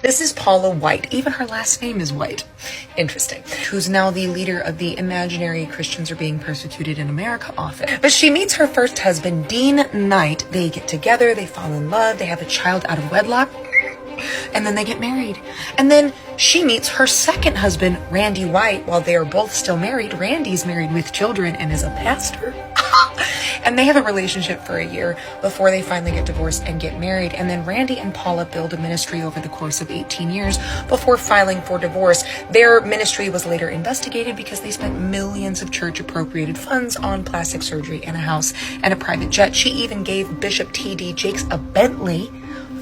This is Paula White. Even her last name is White. Interesting. Who's now the leader of the imaginary Christians are being persecuted in America often. But she meets her first husband, Dean Knight. They get together, they fall in love, they have a child out of wedlock, and then they get married. And then she meets her second husband, Randy White. While they are both still married, Randy's married with children and is a pastor. And they have a relationship for a year before they finally get divorced and get married. And then Randy and Paula build a ministry over the course of 18 years before filing for divorce. Their ministry was later investigated because they spent millions of church appropriated funds on plastic surgery and a house and a private jet. She even gave Bishop T.D. Jakes a Bentley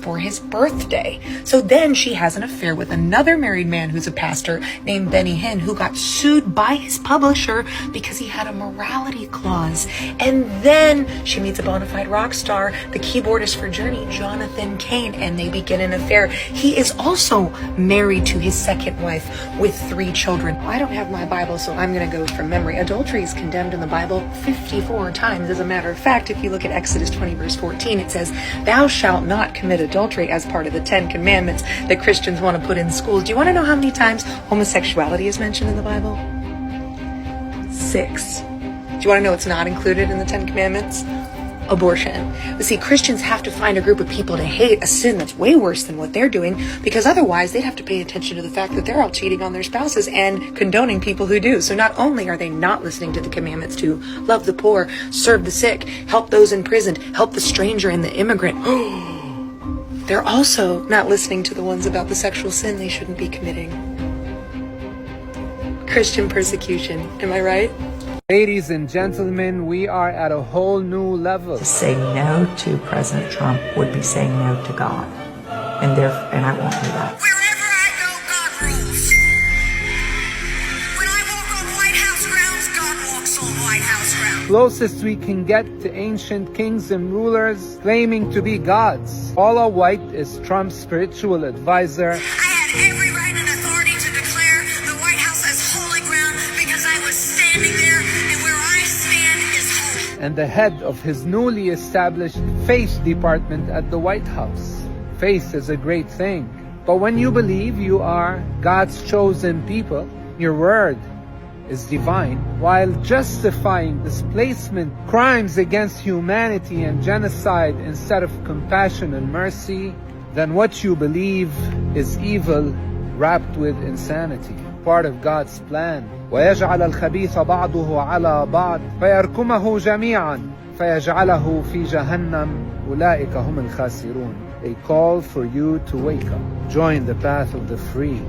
for his birthday. So then she has an affair with another married man who's a pastor named Benny Hinn, who got sued by his publisher because he had a morality clause. And then she meets a bona fide rock star, the keyboardist for Journey, Jonathan Cain, and they begin an affair. He is also married to his second wife with 3 children. I don't have my Bible, so I'm going to go from memory. Adultery is condemned in the Bible 54 times. As a matter of fact, if you look at Exodus 20 verse 14, it says, "Thou shalt not commit adultery," as part of the 10 commandments that Christians want to put in schools. Do you want to know how many times homosexuality is mentioned in the Bible? 6. Do you want to know what's not included in the 10 commandments? Abortion. But see, Christians have to find a group of people to hate, a sin that's way worse than what they're doing, because otherwise they'd have to pay attention to the fact that they're all cheating on their spouses and condoning people who do. So not only are they not listening to the commandments to love the poor, serve the sick, help those imprisoned, help the stranger and the immigrant, they're also not listening to the ones about the sexual sin they shouldn't be committing. Christian persecution, am I right? Ladies and gentlemen, we are at a whole new level. To say no to President Trump would be saying no to God. And I won't do that. Wherever I go, God rules. When I walk on White House grounds, God walks on White House grounds. Closest we can get to ancient kings and rulers claiming to be gods. Paula White is Trump's spiritual advisor. I had every right and authority to declare the White House as holy ground because I was standing there, and where I stand is holy. And the head of his newly established faith department at the White House. Faith is a great thing, but when you believe you are God's chosen people, your word is divine, while justifying displacement, crimes against humanity and genocide instead of compassion and mercy, then what you believe is evil wrapped with insanity, part of God's plan. وَيَجْعَلَ الْخَبِيثَ بَعْضُهُ عَلَى بَعْضٍ فَيَرْكُمَهُ جَمِيعًا فَيَجْعَلَهُ فِي جَهَنَّمَ أُولَئِكَ هُمُ الْخَاسِرُونَ. A call for you to wake up. Join the path of the free.